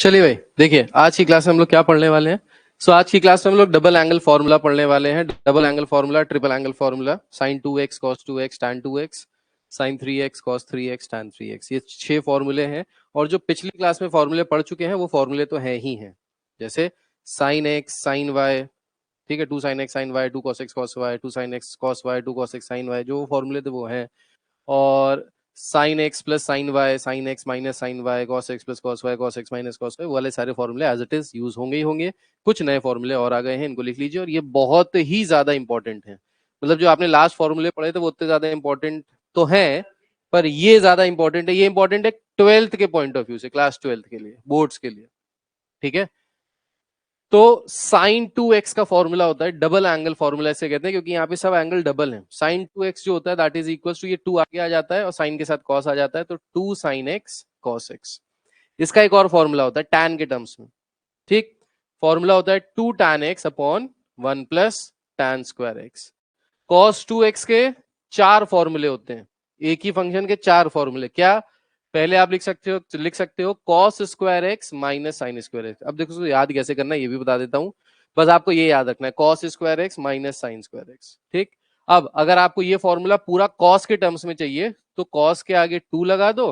चलिए भाई, देखिए आज की क्लास में हम लोग क्या पढ़ने वाले हैं। आज की क्लास में हम लोग डबल एंगल फॉर्मूला पढ़ने वाले हैं। Double angle formula, triple angle formula, sine 2x cos 2x tan 2x, sine 3x cos 3x tan 3x, ये 6 फॉर्मूले हैं। और जो पिछली क्लास में फॉर्मूले पढ़ चुके हैं वो फॉर्मूले तो हैं ही हैं, जैसे साइन x साइन y, ठीक है, 2 sin x sin y, 2 cos x cos y, 2 sin x cos y, 2 cos x sin y, जो फॉर्मूले थे वो हैं। और sine x plus sine y, sine x minus sine y, cos x plus cos y, cos x minus cos y, वाले सारे फॉर्मूले as it is use होंगे ही होंगे। कुछ नए फॉर्मूले और आ गए हैं, इनको लिख लीजिए। और ये बहुत ही ज्यादा इंपॉर्टेंट है, मतलब जो आपने लास्ट फॉर्मूले पढ़े थे वो उतने ज्यादा इंपॉर्टेंट तो हैं, पर ये ज्यादा इंपॉर्टेंट है। ये इंपॉर्टेंट है 12th के पॉइंट ऑफ व्यू से, क्लास 12th के लिए, बोर्ड्स के लिए, ठीक है। तो साइन 2x का फॉर्मूला होता है डबल एंगल फॉर्मूला, ऐसे कहते हैं क्योंकि यहाँ पे सब एंगल डबल है। साइन 2x जो होता है दैट इज इक्वल टू, ये 2 आगे आ जाता है और साइन के साथ कॉस आ जाता है, तो 2 sin x cos x। इसका एक और फॉर्मूला होता है टैन के टर्म्स में, ठीक। फॉर्मूला होता है 2 tan x upon 1 plus tan square x। cos 2x के 4 फॉर्मूले होते हैं, एक ही फंक्शन के 4 फॉर्मूले। क्या? पहले आप लिख सकते हो cos square x minus sine square x. अब देखो इसको याद कैसे करना है ये भी बता देता हूं, बस आपको ये याद रखना है, cos square x minus sine square x, ठीक। अब अगर आपको ये फॉर्मूला पूरा cos के टर्म्स में चाहिए तो cos के आगे 2 लगा दो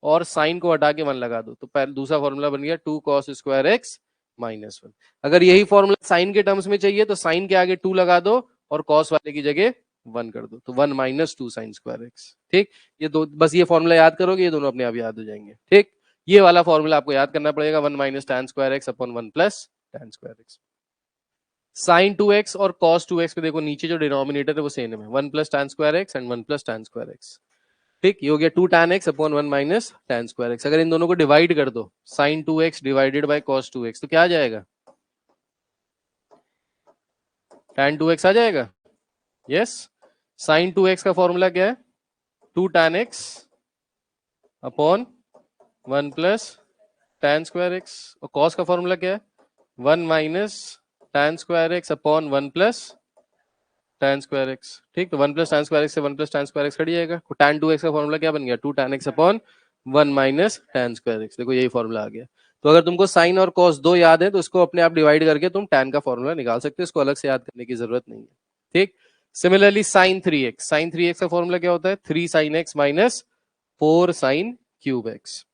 और साइन को हटा के 1 लगा दो, तो पहले दूसरा फॉर्मूला बन गया 2 cos स्क्वायर एक्स माइनस 1। अगर यही फॉर्मूला साइन के टर्म्स में चाहिए तो साइन के आगे 2 लगा दो और cos वाले की जगह 1 कर दो, तो 1 माइनस 2 साइन स्क्वायर एक्स, ठीक। ये दो, बस ये फॉर्मूला याद करोगे, ये दोनों अपने आप याद हो जाएंगे, ठीक। ये वाला फॉर्मूला आपको याद करना पड़ेगा, 1 minus tan square x upon 1 plus tan square x. Sine 2x और cos 2x पे देखो नीचे जो डिनोमिनेटर है वो सेम है, 1 plus tan square x and 1 plus tan square x, ठीक। ये हो गया 2 tan x upon 1 minus tan square x. अगर इन दोनों को डिवाइड कर दो, sign 2x divided by cos 2x, तो क्या आ जाएगा? tan 2x आ जाएगा, यस। साइन 2x का फॉर्मूला क्या है? 2 tan x upon 1 plus tan square x. और cos का फॉर्मूला क्या है? 1 minus tan square x upon 1 plus tan square x, ठीक। तो 1 प्लस टैन स्क्वायर एक्स से 1 plus tan square x cut जाएगा। तो tan 2x का फॉर्मूला क्या बन गया? 2 tan x upon 1 minus tan square x. देखो यही फॉर्मूला आ गया। तो अगर तुमको साइन और cos दो याद है तो इसको अपने आप डिवाइड करके तुम tan का फॉर्मूला निकाल सकते हो, इसको अलग से याद करने की जरूरत नहीं है, ठीक। Similarly sign 3x, sign 3x का फॉर्मूला क्या होता है? 3 sin x minus 4 sin cube x,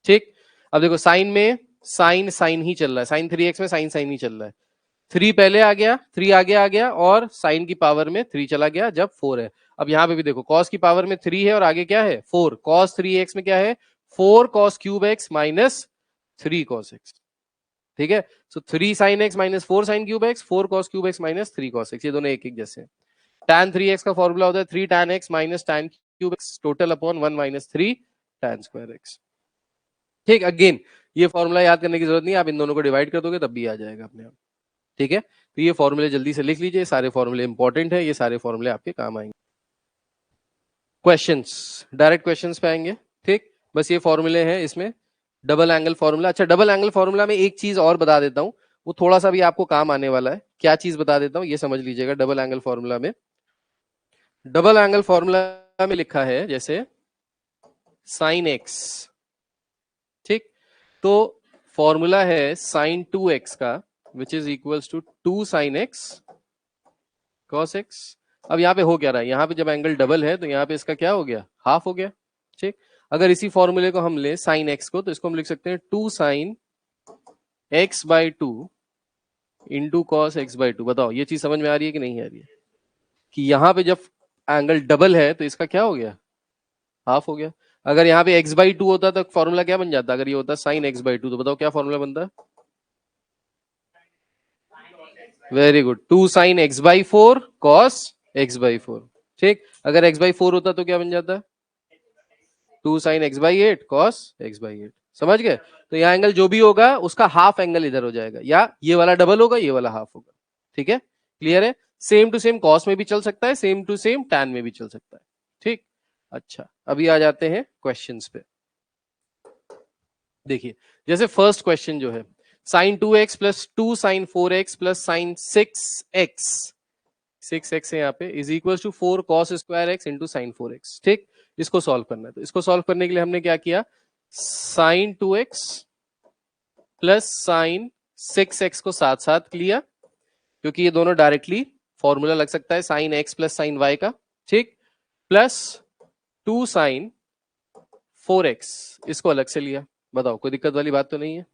ठीक। अब देखो साइन में साइन साइन ही चल रहा है, साइन 3x में साइन साइन ही चल रहा है। 3 पहले आ गया, 3 आगे आ गया और साइन की पावर में 3 चला गया जब 4 है। अब यहां पे भी देखो cos की पावर में 3 है और आगे क्या है? 4। cos 3x में क्या है? 4 cos cube x minus 3 cos x, ठीक है। सो 3 sin x minus 4 sin cube x, 4 cos cube x minus 3 cos x, ये दोनों एक एक जैसे हैं। tan 3x का फॉर्मूला होता है 3 tan x minus tan cube x total upon 1 minus 3 tan square x, ठीक। अगेन ये फॉर्मूला याद करने की जरूरत नहीं है, आप इन दोनों को डिवाइड कर दोगे तब भी आ जाएगा अपने आप, ठीक है। तो ये फॉर्मूले जल्दी से लिख लीजिए, सारे फॉर्मूले इंपॉर्टेंट है, ये सारे फॉर्मूले आपके काम आएंगे। क्वेश्चंस, डायरेक्ट क्वेश्चंस पे आएंगे, ठीक। बस ये फॉर्मूले हैं इसमें, डबल एंगल फॉर्मूला। अच्छा, डबल एंगल फॉर्मूला में एक चीज और बता देता हूं, वो थोड़ा सा भी आपको काम आने वाला है। क्या चीज बता देता हूं, ये समझ लीजिएगा। डबल एंगल फॉर्मूला में, डबल एंगल फॉर्मूला में लिखा है जैसे साइन एक्स, ठीक। तो फॉर्मूला है साइन 2x का which is equals to 2 sin x cos x। अब यहाँ पे हो क्या रहा है? यहाँ पे जब एंगल डबल है तो यहाँ पे इसका क्या हो गया? हाफ हो गया, ठीक। अगर इसी फॉर्मूले को हम ले साइन x को, तो इसको हम लिख सकते हैं 2 sin x by 2 into cos x by 2। बताओ ये चीज समझ में आ रही है कि नहीं आ रही है? कि यहाँ पे जब एंगल डबल है तो इसका क्या हो गया? हाफ हो गया। अगर यहाँ पे x बाई 2 होता तो फॉर्मूला क्या बन जाता? अगर ये होता साइन x बाई 2, तो बताओ क्या फॉर्मूला बनता? Very good, 2 sin x by 4 cos x by 4, ठीक। अगर x बाई 4 होता तो क्या बन जाता? 2 sin x by 8 cos x by 8। समझ गए? तो यहाँ एंगल जो भी होगा उसका हाफ एंगल इधर हो जाएगा, या ये वाला डबल होगा, ये वाला हाफ होगा, ठीक है। क्लियर है? सेम टू सेम कॉस में भी चल सकता है, सेम टू सेम टैन में भी चल सकता है, ठीक। अच्छा, अभी आ जाते हैं क्वेश्चंस पे। देखिए, जैसे फर्स्ट क्वेश्चन जो है, sine 2x plus 2 sine 4x plus sine 6x, 6x है यहाँ पे, is equal to 4 cos square x into sine 4x, ठीक। इसको सॉल्व करना है, तो इसको सॉल्व करने के लिए हमने क्या किया? Sign 2x plus sine 6x को साथ साथ लिया, क्योंकि ये दोनों डायरेक्टली फॉर्मूला लग सकता है sine x plus sine y का, ठीक, प्लस 2 साइन 4x, इसको अलग से लिया। बताओ कोई दिक्कत वाली बात तो नहीं है?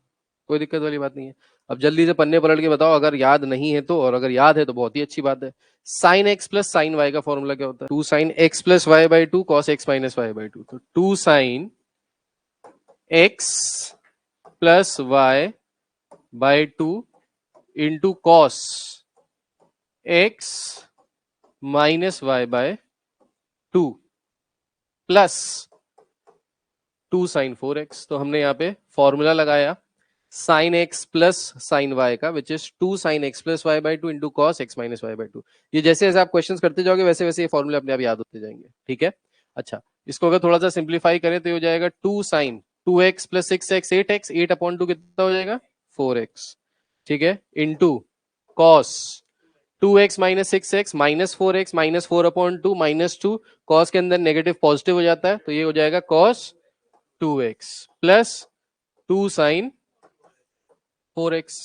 कोई दिक्कत वाली बात नहीं है। अब जल्दी से पन्ने पलट के बताओ, अगर याद नहीं है तो, और अगर याद है तो बहुत ही अच्छी बात है। Sine x plus sine y का फॉर्मूला क्या होता है? 2 sine x plus y by 2 cos x minus y by 2। तो 2 sine x plus y by 2 into cos x minus y by 2 plus 2 sine 4x। तो हमने यहाँ पे फॉर्मूला लगाया sine x plus sine y का, which is 2 sine x plus y by 2 into cos x minus y by 2। ये जैसे जैसे आप क्वेश्चंस करते जाओगे वैसे वैसे ये फॉर्मूले अपने आप याद होते जाएंगे, ठीक है। अच्छा, इसको अगर थोड़ा सा सिंप्लीफाई करें तो ये हो जाएगा 2 sine 2x plus 6x 8x, 8 upon 2 कितना हो जाएगा 4x, ठीक है, into cos 2x minus 6x minus 4x minus 4 upon 2 minus 2, cos के अंदर नेगेटिव पॉजिटिव हो जाता है तो ये हो जाएगा cos 2x plus 2 sine 4x,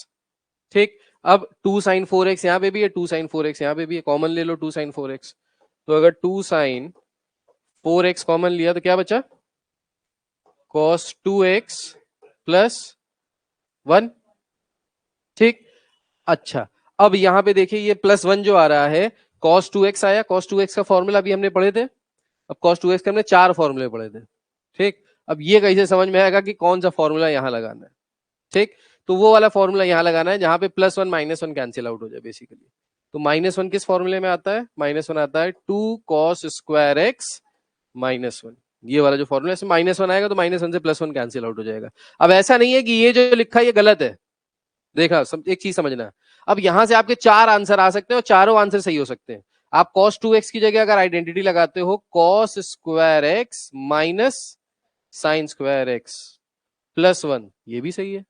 ठीक। अब 2 साइन 4x यहां पे भी है, 2 साइन 4x यहां पे भी है, कॉमन ले लो 2 साइन 4x। तो अगर 2 साइन 4x कॉमन लिया तो क्या बचा? cos 2x प्लस 1, ठीक। अच्छा, अब यहां पे देखिए ये प्लस 1 जो आ रहा है, cos 2x आया, cos 2x का फॉर्मूला भी हमने पढ़े थे। अब cos 2x के हमने 4 फॉर्मूले पढ़े थे, ठीक। अब ये कैसे समझ में आएगा कि कौन सा फॉर्मूला यहां लगाना है, ठीक। तो वो वाला फॉर्मूला यहां लगाना है जहां पे प्लस 1 माइनस 1 कैंसिल आउट हो जाए बेसिकली। तो माइनस 1 किस फॉर्मूले में आता है? माइनस 1 आता है 2 cos स्क्वायर एक्स माइनस 1। ये वाला जो फॉर्मूला है, माइनस 1 आएगा तो माइनस 1 से प्लस 1 कैंसिल आउट हो जाएगा। अब ऐसा नहीं है कि ये जो लिखा है ये गलत है, देखा, एक चीज समझना। अब यहां से आपके 4 आंसर आ सकते हैं और चारों आंसर सही हो सकते हैं। आप cos 2x की जगह अगर आइडेंटिटी लगाते हो cos square x minus sine square x plus 1, ये भी सही है।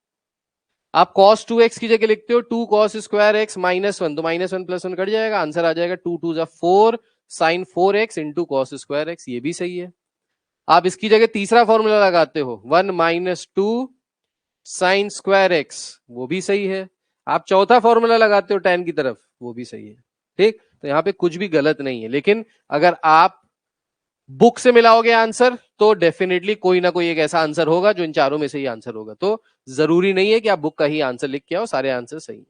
आप cos 2x की जगह लिखते हो 2 cos स्क्वायर एक्स माइनस 1, तो माइनस 1 प्लस 1 कट जाएगा, आंसर आ जाएगा 2 2 4 sine 4x into cos square x, ये भी सही है। आप इसकी जगह तीसरा फॉर्मूला लगाते हो 1 माइनस 2 साइन स्क्वायर एक्स, वो भी सही है। आप चौथा फॉर्मूला लगाते हो tan की तरफ, वो भी सही है, ठीक। तो यहाँ पे कुछ भी गलत नहीं है, लेकिन अगर आप बुक से मिलाओगे आंसर तो डेफिनेटली कोई ना कोई एक ऐसा आंसर होगा जो इन चारों में से ही आंसर होगा। तो जरूरी नहीं है कि आप बुक का ही आंसर लिख के आओ, सारे आंसर सही है,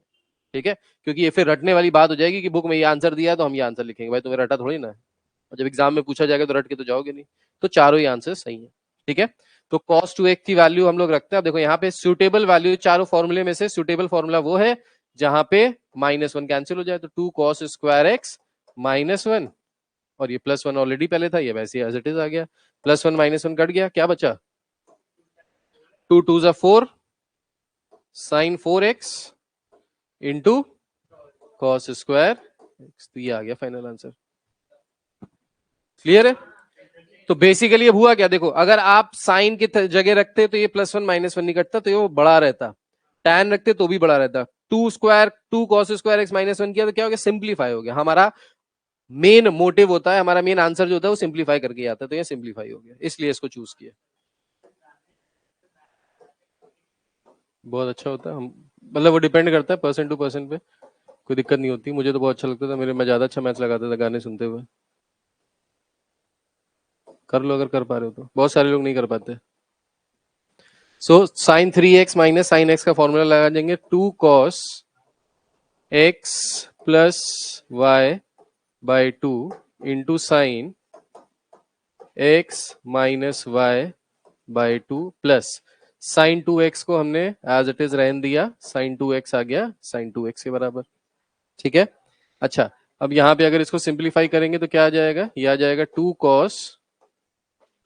ठीक है। क्योंकि ये फिर रटने वाली बात हो जाएगी कि बुक में ये आंसर दिया है तो हम ये आंसर लिखेंगे, भाई तुम्हें रटा थोड़ी ना है, और जब एग्जाम में पूछा जाएगा तो रट के तो जाओगे नहीं। तो चारों ही आंसर सही है, ठीक है। तो cos 2x की वैल्यू हम लोग रखते हैं। अब देखो यहाँ पे सुटेबल वैल्यू, चारों फॉर्मूले में से सुटेबल फॉर्मूला वो है जहां पे माइनस 1 कैंसिल हो जाए। तो 2 cos स्क्वायर एक्स माइनस 1, और ये प्लस 1 ऑलरेडी पहले था, ये वैसे एज इट इज आ गया, प्लस 1 माइनस 1 कट गया, क्या बचा 2 2 4 sine 4x into cos square x. तो ये आ गया फाइनल आंसर। क्लियर है? तो बेसिकली अब हुआ क्या, देखो, अगर आप साइन की जगह रखते तो ये प्लस 1 माइनस 1 नहीं कटता, तो ये वो बड़ा रहता। tan रखते तो भी बड़ा रहता। 2 cos स्क्वायर एक्स माइनस 1 किया तो क्या हो गया, सिंप्लीफाई हो गया। हमारा मेन मोटिव होता है, हमारा मेन आंसर जो होता है वो सिंप्लीफाई करके आता है, तो ये सिंप्लीफाई हो गया, इसलिए इसको चूज किया। बहुत अच्छा होता है, हम मतलब वो डिपेंड करता है पर्सन टू पर्सन पे, कोई दिक्कत नहीं होती। मुझे तो बहुत अच्छा लगता था, मैं ज्यादा अच्छा मैच लगाता था गाने सुनते हुए। कर लो अगर कर पा रहे हो तो, बहुत सारे लोग नहीं कर पाते। So sine 3x minus sine x का फॉर्मूला लगा देंगे 2 cos x plus y by 2 into sine x minus y by 2 plus sine 2x को हमने एज इट इज रहने दिया, साइन 2x आ गया साइन 2x के बराबर, ठीक है। अच्छा, अब यहां पे अगर इसको सिंप्लीफाई करेंगे तो क्या आ जाएगा, ये आ जाएगा 2 cos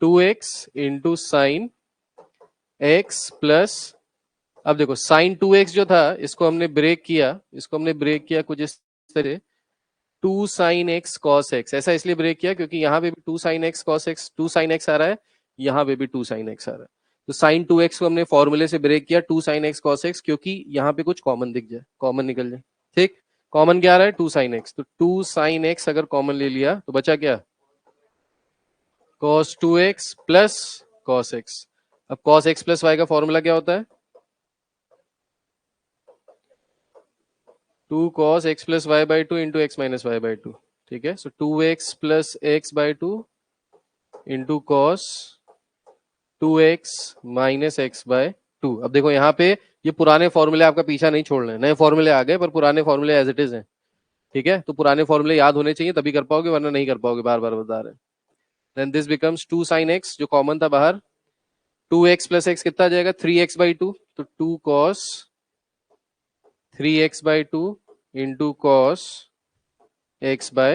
2x into sine x plus, अब देखो साइन 2x जो था इसको हमने ब्रेक किया, कुछ इस तरह 2 साइन एक्स कॉस एक्स, ऐसा इसलिए ब्रेक किया क्योंकि यहाँ पे भी 2 sine x cos x, 2 sine x आ रहा है, यहाँ पे भी 2 साइन एक्स आ रहा है। तो साइन 2x को हमने फॉर्मूले से ब्रेक किया 2 साइन एक्स कॉस एक्स, क्योंकि यहाँ पे कुछ कॉमन दिख जाए, कॉमन निकल जाए, ठीक। कॉमन क्या आ रहा है 2 साइन एक्स, तो 2 साइन एक्स अगर कॉमन ले लिया तो बचा क्या, cos 2x plus cos x। अब cos x प्लस y का फॉर्मूला क्या होता है, 2 cos x plus y by 2 into x minus y by 2, ठीक है। सो 2x plus x by 2 into cos 2x minus x by 2। अब देखो यहाँ पे ये पुराने फॉर्मूले आपका पीछा नहीं छोड़ रहे हैं, नए फॉर्मूले आ गए पर पुराने फॉर्मूले एज इट इज हैं, ठीक है। तो पुराने फॉर्मूले याद होने चाहिए तभी कर पाओगे, वरना नहीं कर पाओगे, बार बार बता रहे हैं। Then this becomes 2 sin x, जो कॉमन था बाहर, 2x plus x कितना आ जाएगा 3x by 2, तो 2 cos 3x by 2 into cos x by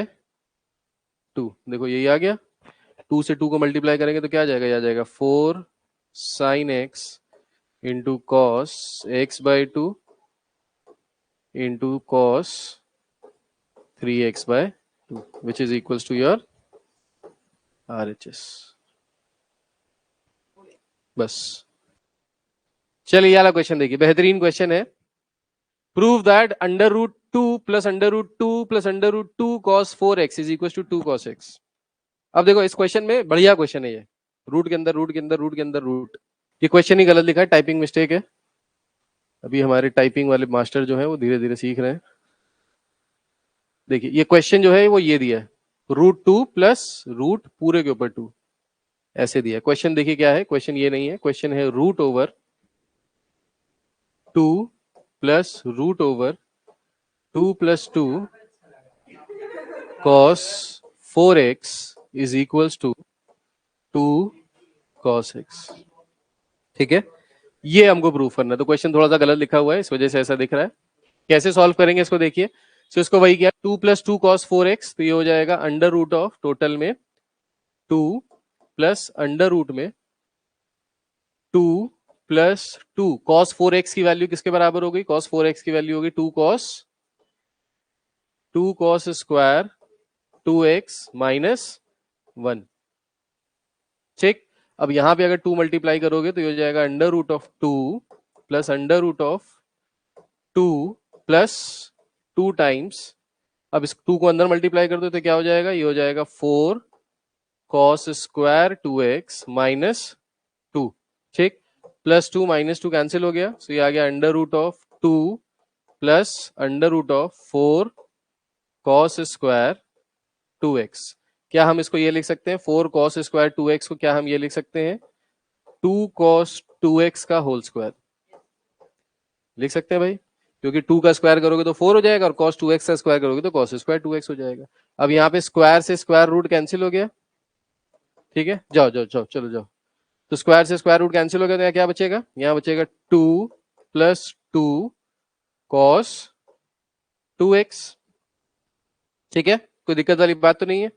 2। देखो यही आ गया, 2 से 2 को मल्टीप्लाई करेंगे तो क्या आ जाएगा, ये आ जाएगा 4 sin x into cos x by 2 into cos 3x by 2 which is equals to your RHS। बस चलिए ये वाला क्वेश्चन देखिए, बेहतरीन क्वेश्चन है। Prove that under root 2 plus under root 2 plus under root 2 cos 4x is equal to 2 cos x। अब देखो इस क्वेश्चन में बढ़िया क्वेश्चन है ये, रूट के अंदर रूट के अंदर रूट के अंदर रूट। ये क्वेश्चन ही गलत लिखा है, टाइपिंग मिस्टेक है। अभी हमारे टाइपिंग वाले मास्टर जो है वो धीरे धीरे सीख रहे हैं। देखिए ये क्वेश्चन जो है वो ये दिया है, रूट 2 प्लस रूट पूरे के ऊपर 2 ऐसे दिया है। क्वेश्चन देखिए क्या है, क्वेश्चन ये नहीं है, क्वेश्चन है root over 2 plus root over 2 plus 2 cos 4x is equals to 2 cos x, ठीक है। ये हमको प्रूफ करना है, तो क्वेश्चन थोड़ा सा गलत लिखा हुआ है, इस वजह से ऐसा दिख रहा है। कैसे सॉल्व करेंगे इसको देखिए। सो इसको वही किया, 2 प्लस 2 cos 4x, तो ये हो जाएगा अंडर रूट ऑफ टोटल में 2 प्लस अंडर रूट में 2 प्लस 2 cos 4x की वैल्यू किसके बराबर हो गई, cos 4x की वैल्यू होगी 2 cos स्क्वायर 2x माइनस 1, ठीक। अब यहां पे अगर 2 मल्टीप्लाई करोगे तो ये हो जाएगा under root of 2 plus under root of 2 plus 2 times, अब इस 2 को अंदर मल्टीप्लाई कर दो तो क्या हो जाएगा, ये हो जाएगा 4 cos स्क्वायर 2x माइनस 2, ठीक। प्लस 2 माइनस 2 कैंसिल हो गया, सो ये आ गया under root of 2 plus under root of 4 cos square 2x। क्या हम इसको ये लिख सकते हैं, 4 cos स्क्वायर 2x को क्या हम ये लिख सकते हैं 2 cos 2x का होल स्क्वायर लिख सकते हैं भाई, क्योंकि 2 का स्क्वायर करोगे तो 4 हो जाएगा और cos 2x का स्क्वायर करोगे तो cos स्क्वायर 2x हो जाएगा। अब यहाँ पे स्क्वायर से स्क्वायर रूट कैंसिल हो गया, ठीक है। जाओ जाओ जाओ चलो जाओ, तो स्क्वायर से स्क्वायर रूट कैंसिल हो गया तो यहाँ क्या बचेगा, यहाँ बचेगा 2 प्लस 2 cos 2x, ठीक है। कोई दिक्कत वाली बात तो नहीं है।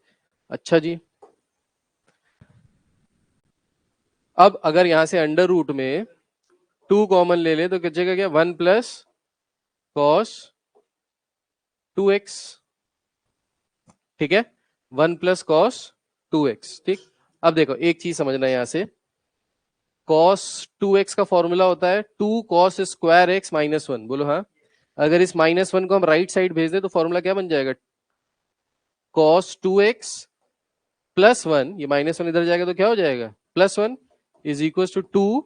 अच्छा जी, अब अगर यहां से अंडर रूट में 2 कॉमन ले ले तो बचेगा क्या, 1 प्लस cos 2x, ठीक है, 1 प्लस cos 2x, ठीक। अब देखो एक चीज समझना है, यहां से cos 2x का फॉर्मूला होता है 2 cos स्क्वायर x माइनस 1, बोलो हाँ। अगर इस माइनस 1 को हम राइट साइड भेज दे तो फॉर्मूला क्या बन जाएगा, cos 2x प्लस 1, ये माइनस 1 इधर जाएगा तो क्या हो जाएगा plus 1 is equal to 2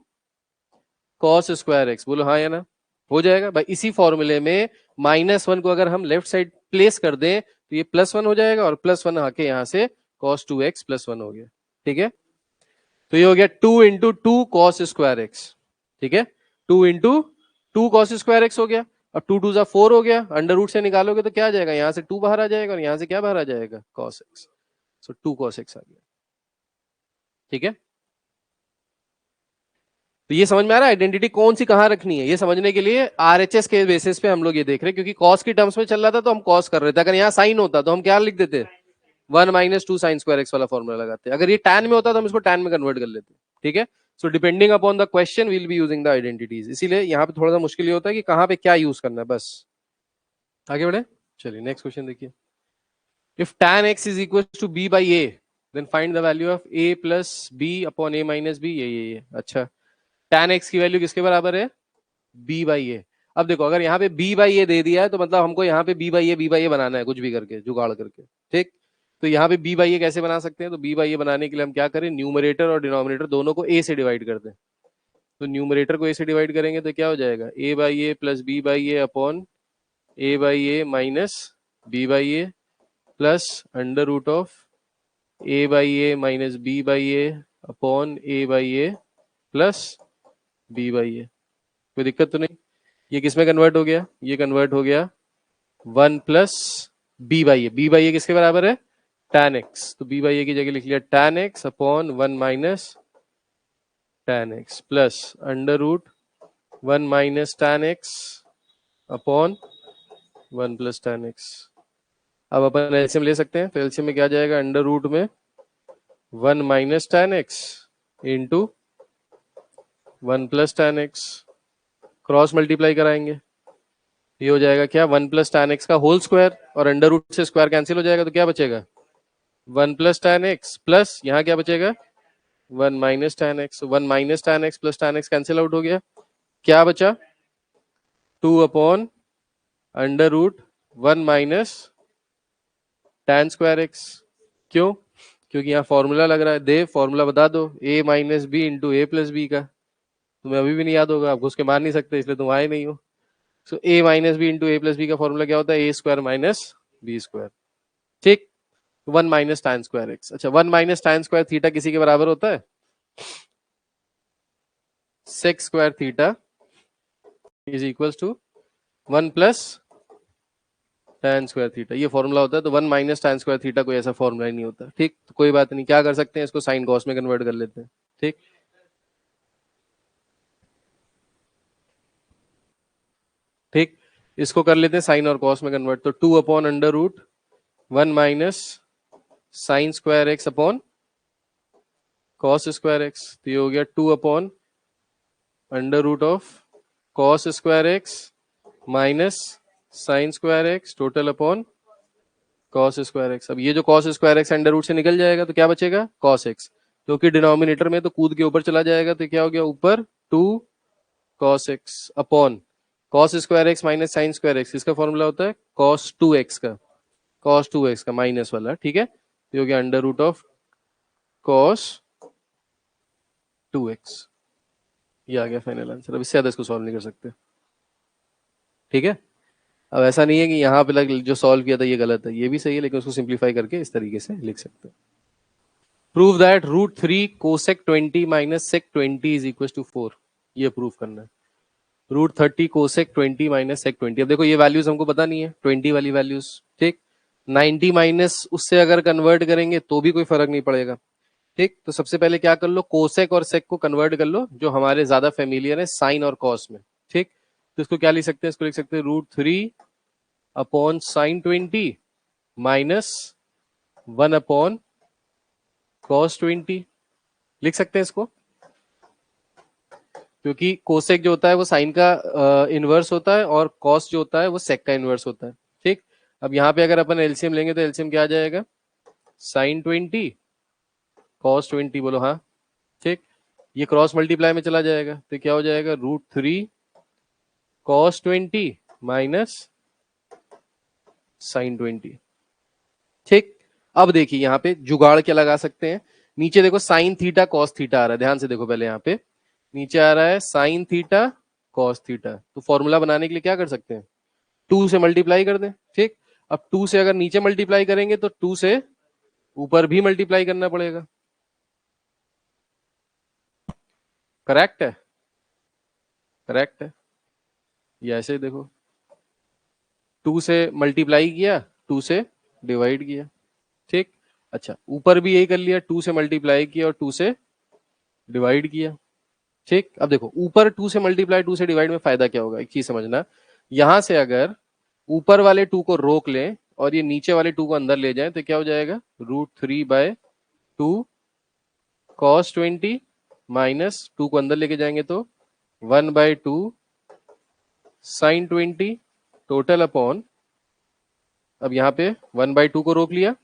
cos square x, बोलो हाँ या ना, हो जाएगा भाई। इसी फॉर्मूले में माइनस 1 को अगर हम लेफ्ट साइड प्लेस कर दें तो ये प्लस 1 हो जाएगा और प्लस 1 आके यहां से cos 2x प्लस 1 हो गया, ठीक है। तो ये हो गया 2 इंटू 2 cos स्क्वायर एक्स, ठीक है, 2 इंटू 2 cos स्क्वायर एक्स हो गया। अब 2 2 4 हो गया, अंडर रूट से निकालोगे तो क्या आ जाएगा, यहां से 2 बाहर आ जाएगा और यहां से क्या बाहर आ जाएगा cos x, so 2 cos x आ गया, ठीक है। तो ये समझ में आ रहा है आइडेंटिटी कौन सी कहां रखनी है, ये समझने के लिए आरएचएस के बेसिस पे हम लोग ये देख रहे हैं, क्योंकि कॉस की टर्म्स में चल रहा था तो हम कॉस कर रहे थे। अगर यहाँ साइन होता तो हम क्या लिख देते, 1 माइनस 2 साइन स्क्वायर एक्स वाला फॉर्मूला लगाते। अगर ये टैन में होता तो हम इसको टैन में कन्वर्ट कर लेते, ठीक है। So depending upon the question will be using the identities, इसीलिए यहाँ पे थोड़ा सा मुश्किल ये होता है कि कहाँ पे क्या यूज करना है, बस आगे बढ़े। चलिए नेक्स्ट क्वेश्चन देखिए, if tan x is equal to b by a then find the value of a plus b upon a minus b, ये अच्छा, tan x की वैल्यू किसके बराबर है, b by a। अब देखो अगर यहाँ पे b by a दे दिया है तो मतलब हमको यहाँ पे b by a बनाना है, कुछ भी करके जुगाड़ करके, ठीक। तो यहाँ पे b by a कैसे बना सकते हैं, तो b by a बनाने के लिए हम क्या करें, न्यूमरेटर और डिनोमिनेटर दोनों को a से डिवाइड कर दें। तो न्यूमरेटर को a से डिवाइड करेंगे तो क्या हो जाएगा, a by a plus b by a upon a by a minus b by a plus under root of a by a minus b by a upon a by a plus b by a. कोई दिक्कत तो नहीं? ये किस में convert हो गया? ये कन्वर्ट हो गया 1 plus b by a. B by a किसके बराबर है? tan x। तो बी बाई ए की जगह लिख लिया tan x upon 1 minus tan x plus under root 1 minus tan x upon 1 plus tan x। अब अपन एलसीएम ले सकते हैं, तो एलसीएम में क्या जाएगा? अंडर रूट में 1 minus tan x into 1 plus tan x, cross multiply कराएंगे, ये हो जाएगा क्या? 1 प्लस tan x का होल स्क्वायर, और अंडर रूट से स्क्वायर कैंसिल हो जाएगा, तो क्या बचेगा? 1 प्लस tan x प्लस यहाँ क्या बचेगा? 1 minus tan x। 1 minus tan x plus tan x cancel out हो गया, क्या बचा? 2 upon under root 1 minus tan square x। क्यों? क्योंकि यहाँ फॉर्मूला लग रहा है। दे फॉर्मूला बता दो, a minus b into a plus b का। तुम्हें अभी भी नहीं याद होगा, आप घुस के मार नहीं सकते, इसलिए तुम आए नहीं हो। So a minus b into a plus b का फॉर्मूला क्या होता है? A square minus b square. ठीक, 1 माइनस tan स्क्वायर एक्स। अच्छा, 1 माइनस tan स्क्वायर थीटा किसी के बराबर होता है? sec square theta is equals to 1 plus tan square theta, ये फॉर्मूला होता है। तो 1 माइनस tan स्क्वायर थीटा कोई ऐसा फॉर्मूला ही नहीं होता। ठीक, तो कोई बात नहीं, क्या कर सकते हैं, इसको साइन कॉस में कन्वर्ट कर लेते हैं। ठीक, ठीक, इसको कर लेते हैं साइन और कॉस में कन्वर्ट। तो 2 upon under root 1 minus sine square x upon cos square x. तो ये हो गया 2 upon under root of cos square x minus sine square x total upon cos square x. अब ये जो cos square x under root से निकल जाएगा, तो क्या बचेगा? कॉस एक्स, क्योंकि डिनोमिनेटर में तो कूद के ऊपर चला जाएगा, तो क्या हो गया? ऊपर 2 cos x upon cos square x minus sine square x. इसका फॉर्मूला होता है कॉस 2x का, कॉस 2x का माइनस वाला। ठीक है, तो हो गया under root of cos 2x। ये आ गया फाइनल आंसर। अब इससे ज्यादा इसको सॉल्व नहीं कर सकते। ठीक है, अब ऐसा नहीं है कि यहाँ पे जो सॉल्व किया था ये गलत है, ये भी सही है, लेकिन उसको सिंप्लीफाई करके इस तरीके से लिख सकते हैं। Prove that root 3 cosec 20 minus sec 20 is equal to 4। ये प्रूव करना है। Root 30 cosec 20 minus sec 20। अब देखो ये वैल्यूज हमको पता नहीं है, 20 वाली वैल्यूज। ठीक, 90 माइनस उससे अगर कन्वर्ट करेंगे तो भी कोई फर्क नहीं पड़ेगा। ठीक, तो सबसे पहले क्या कर लो, कोसेक और सेक को कन्वर्ट कर लो, जो हमारे ज्यादा फेमिलियर है साइन और कॉस में। ठीक, तो इसको क्या लिख सकते हैं? इसको लिख सकते हैं root 3 upon sine 20 minus 1 upon cos 20। लिख सकते हैं इसको, क्योंकि कोसेक जो होता है वो साइन का इनवर्स होता है, और कॉस जो होता है वो सेक का इनवर्स होता है। ठीक, अब यहाँ पे अगर अपन एलसीएम लेंगे, तो एलसीएम क्या आ जाएगा? साइन 20 कॉस 20, बोलो हाँ। ठीक, ये क्रॉस मल्टीप्लाई में चला जाएगा, तो क्या हो जाएगा? Root 3 cos 20 minus sine 20। ठीक, अब देखिए यहाँ पे जुगाड़ क्या लगा सकते हैं। नीचे देखो साइन थीटा कॉस थीटा आ रहा है, ध्यान से देखो। पहले यहाँ पे नीचे आ रहा है साइन थीटा कॉस थीटा, तो फॉर्मूला बनाने के लिए क्या कर सकते हैं? 2 से मल्टीप्लाई कर दें। ठीक, अब 2 से अगर नीचे मल्टीप्लाई करेंगे, तो 2 से ऊपर भी मल्टीप्लाई करना पड़ेगा। करेक्ट है? करेक्ट है। ये ऐसे देखो, 2 से मल्टीप्लाई किया, 2 से डिवाइड किया। ठीक, अच्छा ऊपर भी यही कर लिया, 2 से मल्टीप्लाई किया और 2 से डिवाइड किया। ठीक, अब देखो ऊपर 2 से मल्टीप्लाई 2 से डिवाइड में फायदा क्या होगा, एक चीज समझना। यहां से अगर ऊपर वाले 2 को रोक लें और ये नीचे वाले 2 को अंदर ले जाएं, तो क्या हो जाएगा? रूट 3 बाय 2 कॉस 20 माइनस 2 को अंदर लेके जाएंगे तो 1 बाय 2 साइन 20 टोटल अपॉन, अब यहाँ पे 1 बाय 2 को रोक लिया,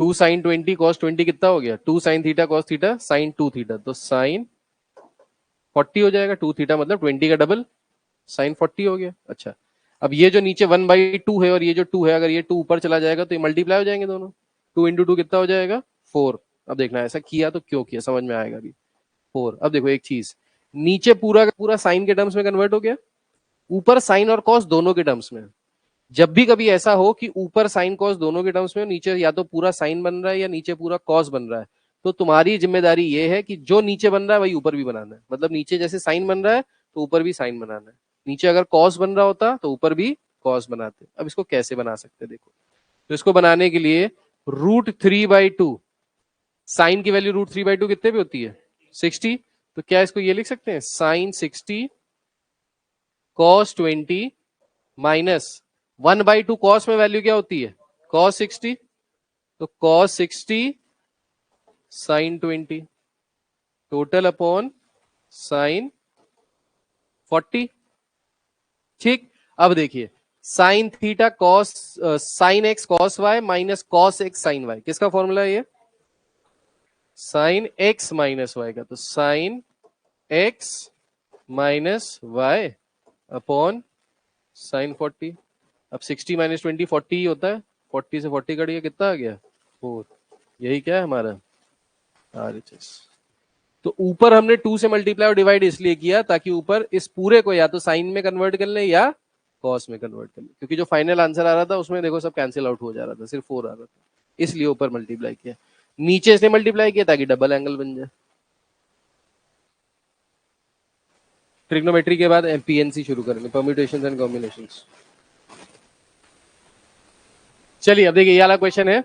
2 साइन 20 कॉस 20 कितना हो गया? 2 sign theta cos theta sine 2 theta, तो साइन 40 हो जाएगा। 2 थीटा मतलब 20 का डबल, साइन 40 हो गया। अच्छा, अब ये जो नीचे 1 बाई 2 है और ये जो 2 है, अगर ये 2 ऊपर चला जाएगा तो ये मल्टीप्लाई हो जाएंगे दोनों। 2 इंटू 2 कितना हो जाएगा? 4। अब देखना ऐसा किया तो क्यों किया, समझ में आएगा अभी। 4। अब देखो एक चीज, नीचे पूरा का पूरा साइन के टर्म्स में कन्वर्ट हो गया, ऊपर साइन और कॉस दोनों के टर्म्स में। जब भी कभी ऐसा हो कि ऊपर साइन कॉस दोनों के टर्म्स में हो, नीचे या तो पूरा साइन बन रहा है या नीचे पूरा कॉस बन रहा है, तो तुम्हारी जिम्मेदारी ये है कि जो नीचे बन रहा है वही ऊपर भी बनाना है। मतलब नीचे जैसे साइन बन रहा है तो ऊपर भी साइन बनाना है, नीचे अगर कॉस बन रहा होता तो ऊपर भी कॉस बनाते। अब इसको कैसे बना सकते हैं देखो। तो इसको बनाने के लिए √3/2, साइन की वैल्यू √3/2 कितने पे होती है? 60। तो क्या इसको ये लिख सकते हैं, साइन 60 cos 20 माइनस 1/2, कॉस में वैल्यू क्या होती है? cos 60। तो cos 60 sin 20 total upon sin 40। ठीक, अब देखिए sine theta cos sine x cos y minus cos x sine y, किसका फॉर्मूला है ये? साइन एक्स माइनस वाई का। तो sine x minus y upon sin 40। अब 60 माइनस 20 40 ही होता है, 40 से 40 कटिए कितना आ गया? 4। यही क्या है हमारा RHS। तो ऊपर हमने 2 से मल्टीप्लाई और डिवाइड इसलिए किया ताकि ऊपर इस पूरे को या तो साइन में कन्वर्ट कर ले या कॉस में कन्वर्ट कर ले, क्योंकि जो फाइनल आंसर आ रहा था उसमें देखो सब कैंसिल आउट हो जा रहा था, सिर्फ 4 आ रहा था, इसलिए ऊपर मल्टीप्लाई किया। नीचे इसने मल्टीप्लाई किया ताकि डबल एंगल बन जाए। ट्रिग्नोमेट्री के बाद PNC शुरू करेंगे, परम्यूटेशंस एंड कॉम्बिनेशंस। चलिए अब देखिए ये वाला क्वेश्चन है,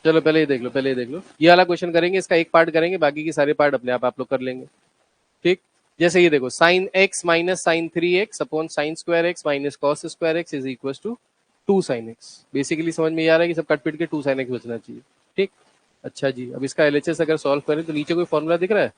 चलो पहले ये देख लो, पहले ये देख लो, ये वाला क्वेश्चन करेंगे, इसका एक पार्ट करेंगे, बाकी की सारे पार्ट अपने आप लोग कर लेंगे। ठीक, जैसे ये देखो sine x minus sine 3x upon sine square x minus cos square x is equal to 2 sin x। Basically समझ में ये आ रहा है कि सब कट पिट के 2 sin x बचना चाहिए। ठीक, अच्छा जी, अब इसका LHS अगर सॉल्व करें तो नीचे कोई फॉर्मूला दिख रहा है?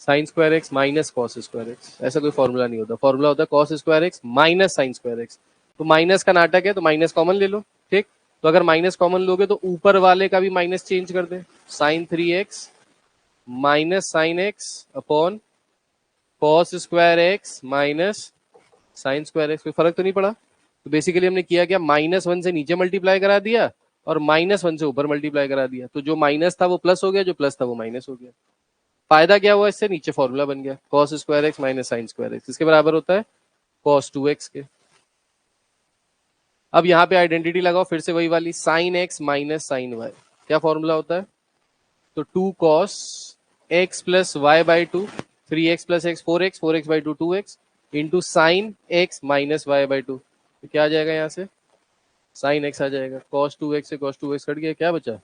Sign square x minus cos square x, ऐसा कोई फॉर्मूला नहीं होता, फॉर्मूला होता है cos square x minus sine square x. तो माइनस का नाटक है तो माइनस कॉमन ले लो। ठीक, तो अगर माइनस कॉमन लोगे तो ऊपर वाले का भी माइनस चेंज कर दे, sine 3x minus sine x upon cos square x minus sine square x. कोई फर्क तो नहीं पड़ा। तो बेसिकली हमने किया क्या, -1 से नीचे मल्टीप्लाई करा दिया और -1 से ऊपर मल्टीप्लाई करा दिया, तो जो माइनस था वो प्लस हो गया, जो प्लस था वो माइनस हो गया। फायदा क्या हुआ इससे, नीचे फॉर्मूला बन गया cos square x minus sine square x, इसके बराबर होता है cos 2x के। अब यहाँ पे आइडेंटिटी लगाओ फिर से वही वाली, sine x minus sine y, क्या फॉर्मूला होता है? तो 2 cos x plus y by 2, 3x plus x 4x, 4x by 2 2x into sine x minus y by 2। तो क्या आ जाएगा यहाँ से, साइन एक्स आ जाएगा, cos 2x से cos 2x कट गया, क्या बचा?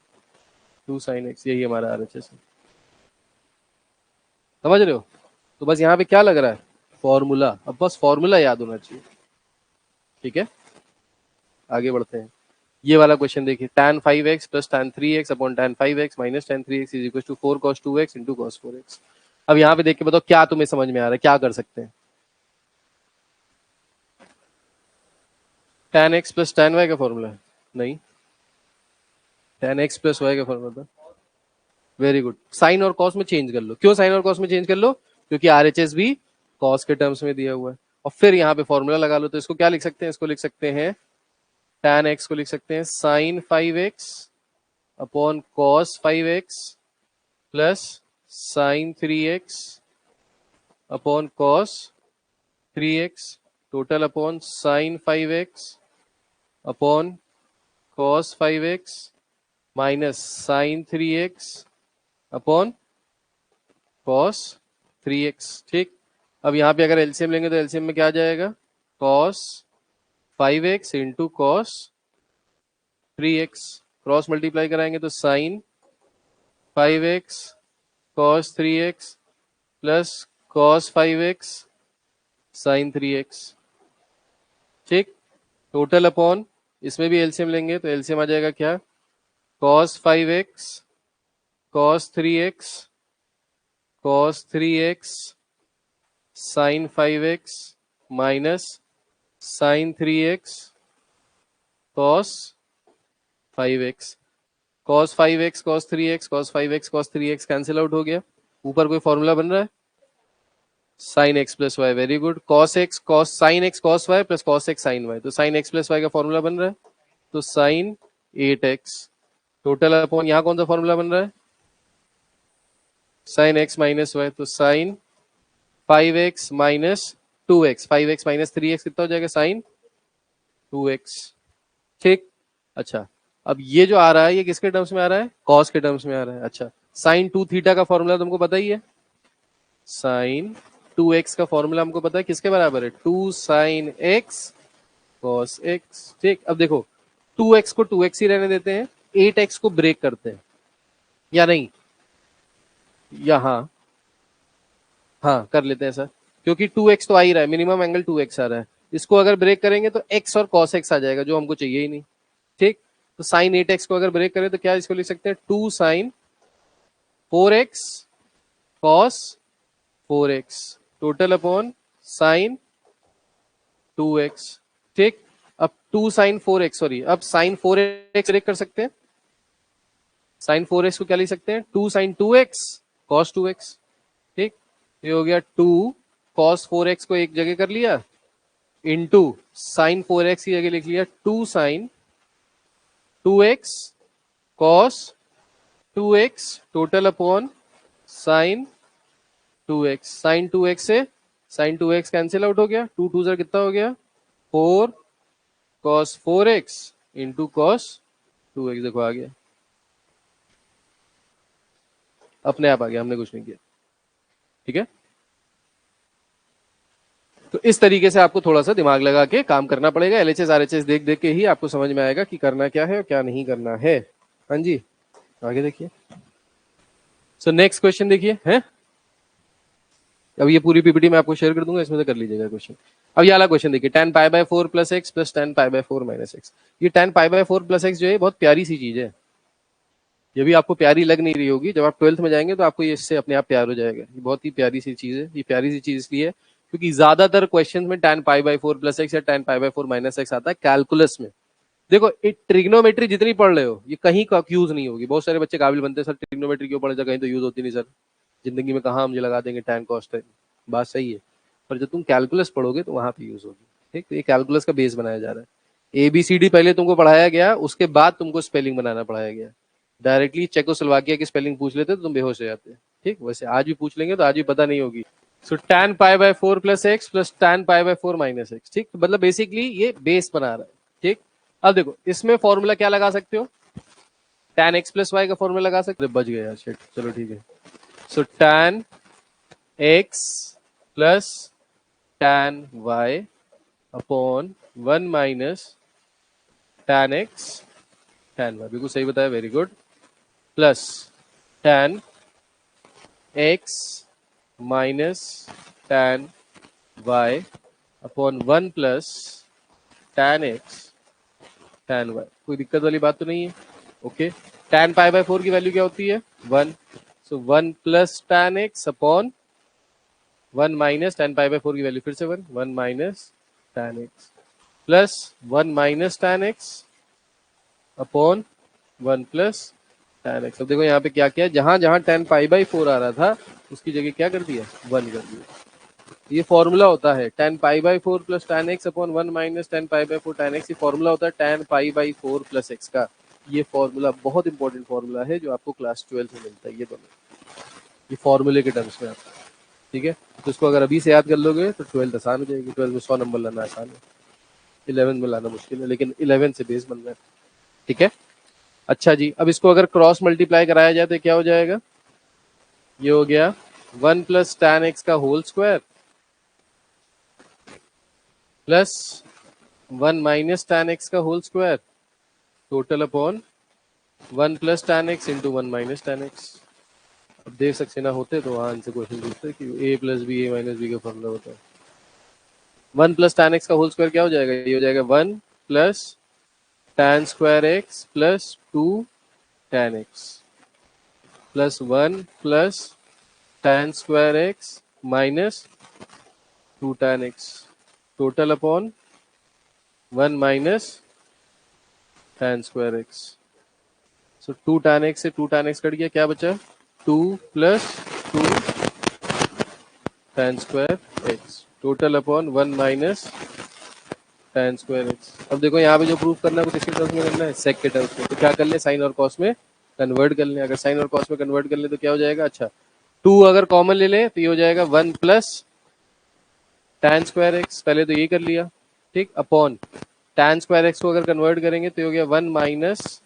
2 sin x। यही हमारा RHS है, समझ रहे हो? तो बस यहाँ पे क्या लग रहा है, फॉर्मूला, अब बस फॉर्मूला याद होना चाहिए। ठीक है, आगे बढ़ते हैं। ये वाला क्वेश्चन देखिए, tan 5x plus tan 3x upon tan 5x minus tan 3x is equal to 4 cos 2x into cos 4x। अब यहाँ पे देख के बताओ क्या तुम्हें समझ में आ रहा है, क्या कर सकते हैं? tan x plus tan y का फॉर्मूला है? नहीं, tan x प्लस y का फॉर्मूला था। वेरी गुड, साइन और कॉस में चेंज कर लो। क्यों साइन और कॉस में चेंज कर लो? क्योंकि RHS भी कॉस के टर्म्स में दिया हुआ है। और फिर यहाँ पे फॉर्मूला लगा लो, तो इसको क्या लिख सकते हैं, इसको लिख सकते हैं tan x को लिख सकते हैं sine 5x upon cos 5x plus sine 3x upon cos 3x total upon sine 5x upon cos 5x minus sine 3x upon cos 3x। ठीक, अब यहाँ पे अगर एलसीएम लेंगे तो एलसीएम में क्या आ जाएगा, cos 5x into cos 3x, cross multiply कराएंगे तो sine 5x cos 3x plus cos 5x sine 3x। ठीक, टोटल अपॉन, इसमें भी एलसीएम लेंगे तो एलसीएम आ जाएगा क्या, cos 5x cos 3x cos 3x sin 5x minus sin 3x cos 5x। cos 5x cos 3x cos 5x cos 3x cancel out हो गया, ऊपर कोई फॉर्मूला बन रहा है, sin x plus y. Very good, cos x cos sin x cos y plus cos x sin y, तो sin x प्लस y का फॉर्मूला बन रहा है, तो sin 8x टोटल अपॉन, यहाँ कौन सा फॉर्मूला बन रहा है, sin x माइनस वाई, तो sin 5x minus 2x, 5x minus 3x कितना हो जाएगा साइन 2x। ठीक, अच्छा अब ये जो आ रहा है ये किसके टर्म्स में आ रहा है, कॉस के टर्म्स में आ रहा है। अच्छा साइन 2 थीटा का फॉर्मूला तुमको पता ही है, साइन 2x का फॉर्मूला हमको पता है किसके बराबर है, 2 साइन x कॉस x। ठीक, अब देखो 2x को 2x ही रहने देते हैं, 8x को ब्रेक करते हैं या नहीं, यहां हाँ कर लेते हैं सर, क्योंकि 2x तो आ ही रहा है, मिनिमम एंगल 2x आ रहा है, इसको अगर ब्रेक करेंगे तो x और cos x आ जाएगा जो हमको चाहिए ही नहीं। ठीक, तो साइन 8x को अगर ब्रेक करें तो क्या इसको लिख सकते हैं, 2 sine 4x cos 4x total upon sine 2x। ठीक, अब 2 साइन 4x, सॉरी अब साइन 4x ब्रेक कर सकते हैं, साइन 4x को क्या लिख सकते हैं, 2 साइन 2x cos 2x। ठीक, ये हो गया 2 cos 4x को एक जगह कर लिया, इंटू साइन 4x की जगह लिख लिया 2 sine 2x cos 2x total upon sine 2x। Sine 2x से साइन 2x कैंसिल आउट हो गया, 2 2 जर कितना हो गया 4 cos 4x into cos 2x। देखो आ गया, अपने आप आ गया, हमने कुछ नहीं किया। ठीक है, तो इस तरीके से आपको थोड़ा सा दिमाग लगा के काम करना पड़ेगा, एलएचएस आरएचएस देख देख के ही आपको समझ में आएगा कि करना क्या है और क्या नहीं करना है। हाँ जी, आगे देखिए। सो नेक्स्ट क्वेश्चन देखिए है, अब ये पूरी पीपीटी मैं आपको शेयर कर दूंगा, इसमें से कर लीजिएगा क्वेश्चन। अब ये वाला क्वेश्चन देखिए, tan pi by 4 plus x plus tan pi by 4 minus x. ये tan pi by 4 plus x जो है बहुत प्यारी सी चीज है, ये भी आपको प्यारी लग नहीं रही होगी, जब आप 12th में जाएंगे तो आपको ये इससे अपने आप प्यार हो जाएगा। ये बहुत ही प्यारी सी चीज है, ये प्यारी सी चीज इसलिए क्योंकि ज्यादातर क्वेश्चन में tan pi by 4 plus x या tan pi by 4 minus x आता है कैलकुलस में। देखो ट्रिग्नोमेट्री जितनी पढ़ रहे हो ये कहीं का यूज नहीं होगी, बहुत सारे बच्चे काबिल बनते हैं सर ट्रिग्नोमेट्री क्यों पढ़े, कहीं तो यूज होती नहीं सर, जिंदगी में कहाँ हम ये लगा देंगे tan cos tan। बात सही है, पर जब तुम कैलकुलस पढ़ोगे तो वहां पे यूज होगी। ठीक, तो ये कैलकुलस का बेस बनाया जा रहा है। ABCD पहले तुमको पढ़ाया गया, उसके बाद तुमको स्पेलिंग बनाना पढ़ाया गया। डायरेक्टली चेकोस्लोवाकिया की स्पेलिंग पूछ लेते तो तुम बेहोश हो जाते। ठीक, वैसे आज भी पूछ लेंगे तो आज भी पता नहीं होगी। सो tan pi by 4 plus x plus tan pi by 4 minus x. ठीक, मतलब बेसिकली ये बेस बना रहा है। ठीक, अब देखो इसमें फॉर्मूला क्या लगा सकते हो, tan x प्लस वाई का फॉर्मूला लगा सकते हो, बच गया शिट, चलो ठीक है। सो tan x plus tan y upon 1 minus tan x tan y, बिल्कुल सही बताया, very good, plus tan x minus tan y upon 1 plus tan x tan y। कोई दिक्कत वाली बात तो नहीं है, ओके। tan पाई बाय 4 की वैल्यू क्या होती है 1, सो 1 plus tan x upon 1 minus tan pi by 4 की वैल्यू फिर से 1 minus tan x plus 1 minus tan x upon 1 plus tan x। अब देखो यहाँ पे क्या किया, जहां जहां tan पाई बाय 4 आ रहा था उसकी जगह क्या कर दिया 1 कर दिया। ये फॉर्मूला होता है tan pi by 4 plus tan x upon 1 minus tan pi by 4 tan x। ये फॉर्मूला होता है tan pi by 4 plus x का। ये फॉर्मूला बहुत इंपॉर्टेंट फॉर्मूला है जो आपको क्लास 12 में मिलता है, ये दोनों, ये फॉर्मूले के टर्म्स में आपको। ठीक है, तो इसको अगर अभी से याद कर लोगे तो 12th आसान हो जाएगी। 12 में 100 नंबर लाना आसान है, 11 में लाना मुश्किल है, लेकिन 11 से बेस बन रहा है। ठीक है, अच्छा जी, अब इसको अगर क्रॉस मल्टीप्लाई कराया जाए तो क्या हो जाएगा, ये हो गया 1 प्लस tan x का whole square plus 1 minus tan x का whole square total upon 1 plus tan x into 1 minus tan x। अब देख सकते ना होते तो वहां से क्वेश्चन पूछते कि a plus b a minus b का फॉर्मूला होता है। 1 प्लस tan x का होल स्क्वायर क्या हो जाएगा, ये हो जाएगा 1 plus tan square x plus 2 tan x plus 1 plus tan square x minus 2 tan x total upon 1 minus tan square x। So 2 tan x से 2 tan x कट गया, क्या बचा 2 plus 2 tan square x total upon 1 minus tan square x। अब देखो यहाँ पे जो proof करना है वो किसके टर्म्स में करना है, सेक के टर्म्स में, तो क्या कर ले साइन और कॉस में कन्वर्ट कर ले। अगर साइन और कॉस में कन्वर्ट कर ले तो क्या हो जाएगा, अच्छा 2 अगर कॉमन ले ले तो ये हो जाएगा 1 प्लस tan स्क्वायर एक्स, पहले तो ये कर लिया, ठीक, अपॉन tan स्क्वायर एक्स को अगर कन्वर्ट करेंगे तो ये हो गया 1 minus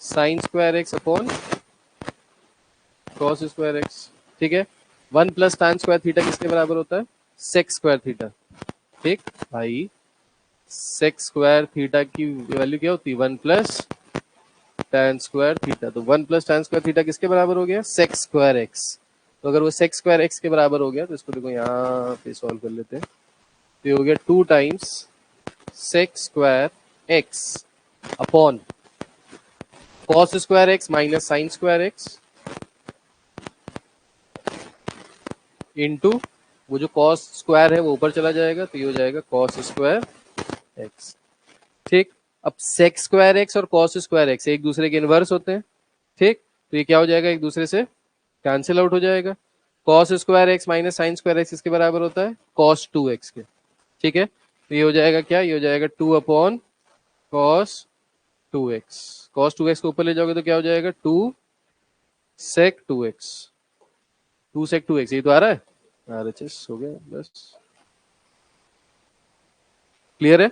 sine square x upon cos square x, ठीक है। 1 प्लस tan स्क्वायर थीटा किसके बराबर होता है? सेक स्क्वायर थीटा, ठीक भाई। सेक स्क्वायर थीटा की वैल्यू क्या होती है? 1 प्लस tan स्क्वायर थीटा। तो 1 प्लस tan स्क्वायर थीटा किसके बराबर हो गया? Sec square x. तो अगर वो सेक स्क्वायर एक्स के बराबर हो गया तो इसको देखो यहाँ पे सॉल्व कर लेते हैं। तो ये हो गया 2 times sec square x upon cos square x minus sine square x into वो जो कॉस स्क्वायर है वो ऊपर चला जाएगा तो ये हो जाएगा कॉस स्क्वायर एक्स, ठीक। अब सेक स्क्वायर एक्स और कॉस स्क्वायर एक्स एक दूसरे के इनवर्स होते हैं, ठीक। तो ये क्या हो जाएगा? एक दूसरे से कैंसिल आउट हो जाएगा। Cos square x minus sine square x किसके बराबर होता है? कॉस 2x के, ठीक है। तो ये हो जाएगा क्या? ये हो जाएगा 2 upon cos 2x। Cos 2x को ऊपर ले जाओगे तो क्या हो जाएगा? 2 सेक 2x। 2 सेक 2x, ये तो आ रहा है। RHS हो गया, बस क्लियर है।